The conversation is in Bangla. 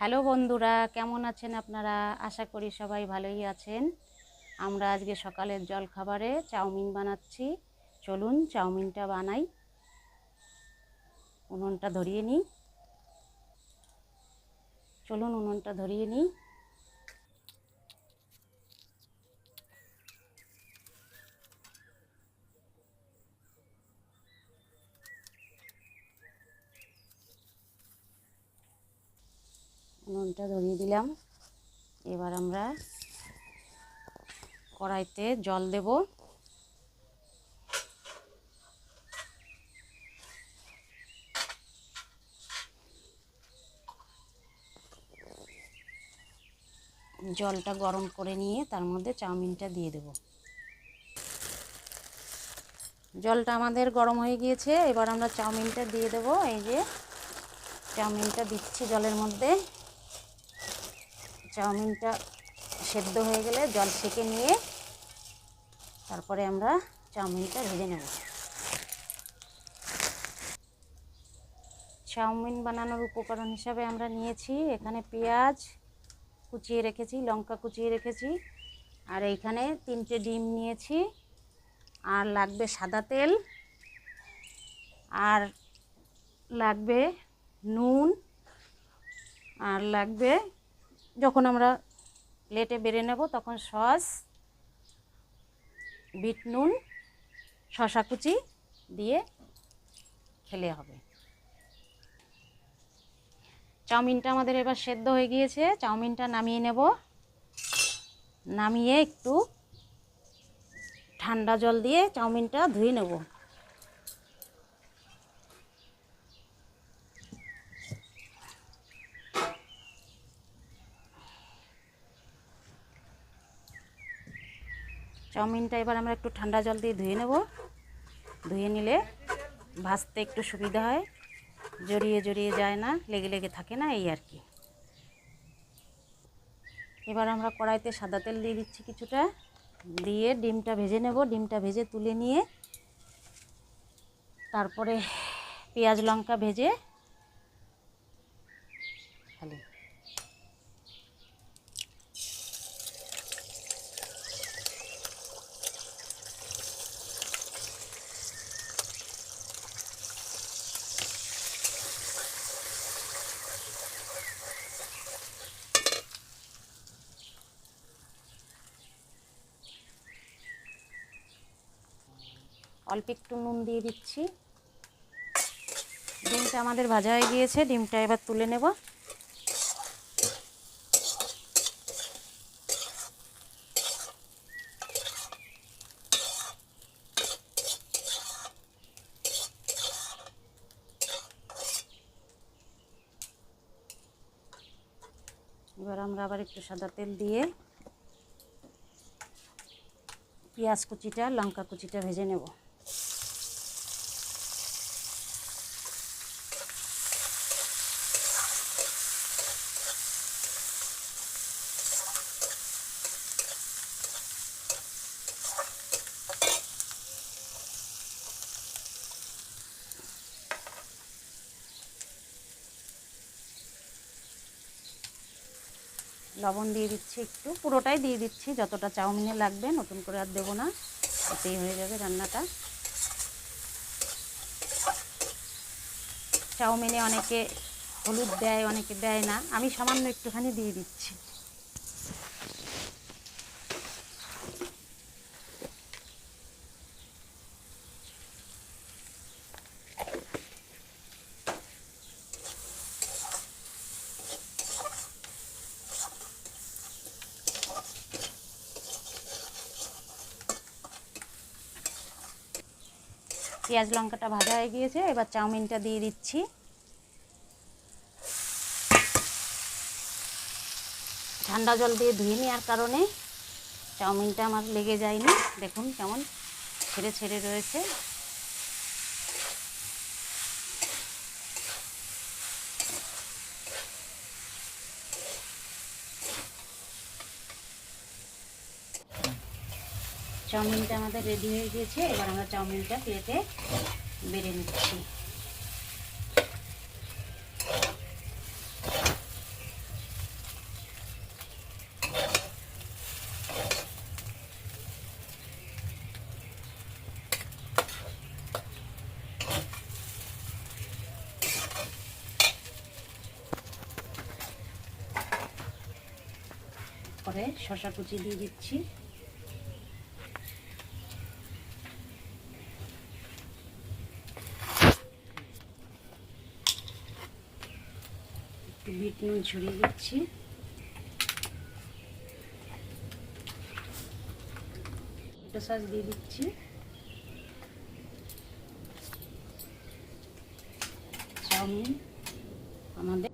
হ্যালো বন্ধুরা, কেমন আছেন আপনারা? আশা করি সবাই ভালোই আছেন। আমরা আজকে সকালের জলখাবারে চাউমিন বানাচ্ছি। চলুন চাউমিনটা বানাই। উনুনটা ধরিয়ে নিই। চলুন উনুনটা ধরিয়ে নিই। উনুনটা ধরিয়ে দিলাম। এবার আমরা কড়াইতে জল দেব। জলটা গরম করে নিয়ে তার মধ্যে চাউমিনটা দিয়ে দেব। জলটা আমাদের গরম হয়ে গিয়েছে, এবার আমরা চাউমিনটা দিয়ে দেব। এই যে চাউমিনটা দিচ্ছি জলের মধ্যে। চাউমিনটা সেদ্ধ হয়ে গেলে জল ছেঁকে নিয়ে তারপরে আমরা চাউমিনটা ভেজে নেব। চাউমিন বানানোর উপকরণ হিসাবে আমরা নিয়েছি এখানে পেঁয়াজ কুচিয়ে রেখেছি, লঙ্কা কুচিয়ে রেখেছি, আর এইখানে 3টে ডিম নিয়েছি, আর লাগবে সাদা তেল, আর লাগবে নুন, আর লাগবে যখন আমরা প্লেটে বেড়ে নেব তখন সস, বিট নুন, শসা কুচি দিয়ে খেলে হবে। চাউমিনটা আমাদের এবার সেদ্ধ হয়ে গিয়েছে, চাউমিনটা নামিয়ে নেব। নামিয়ে একটু ঠান্ডা জল দিয়ে চাউমিনটা ধুয়ে নেব। চাউমিনটা এবার আমরা একটু ঠান্ডা জল দিয়ে ধুয়ে নেব। ধুয়ে নিলে ভাজতে একটু সুবিধা হয়, জড়িয়ে জড়িয়ে যায় না, লেগে লেগে থাকে না, এই আর কি। এবার আমরা কড়াইতে সাদা তেল দিয়ে দিচ্ছি কিছুটা, দিয়ে ডিমটা ভেজে নেব। ডিমটা ভেজে তুলে নিয়ে তারপরে পেঁয়াজ লঙ্কা ভেজে খালি অল্প একটু নুন দিয়ে দিচ্ছি। ডিমটা আমাদের ভাজা হয়ে গিয়েছে, ডিমটা এবার তুলে নেব। এবার আমরা আবার একটু সাদা তেল দিয়ে পেঁয়াজ কুচিটা লঙ্কা কুচিটা ভেজে নেব। লবণ দিয়ে দিচ্ছি একটু, পুরোটাই দিয়ে দিচ্ছি যতটা চাউমিনে লাগবে, নতুন করে আর দেবো না, এতেই হয়ে যাবে রান্নাটা। চাউমিনে অনেকে হলুদ দেয়, অনেকে দেয় না, আমি সামান্য একটুখানি দিয়ে দিচ্ছি। পেঁয়াজ লঙ্কাটা ভাজা হয়ে গিয়েছে, এবার চাউমিনটা দিয়ে দিচ্ছি। ঠান্ডা জল দিয়ে ধুয়ে নেওয়ার কারণে চাউমিনটা আমার লেগে যায়নি। দেখুন কেমন ছেড়ে ছেড়ে রয়েছে। চাউমিনটা আমাদের রেডি হয়ে গিয়েছে, এবার আমরা চাউমিনটা প্লেটে বেড়ে নিচ্ছি। তারপরে শসা কুচি দিয়ে দিচ্ছি, একটু বিট নুন ছড়িয়ে দিচ্ছি, টমেটো সস দিয়ে দিচ্ছি, চাউমিন আমাদের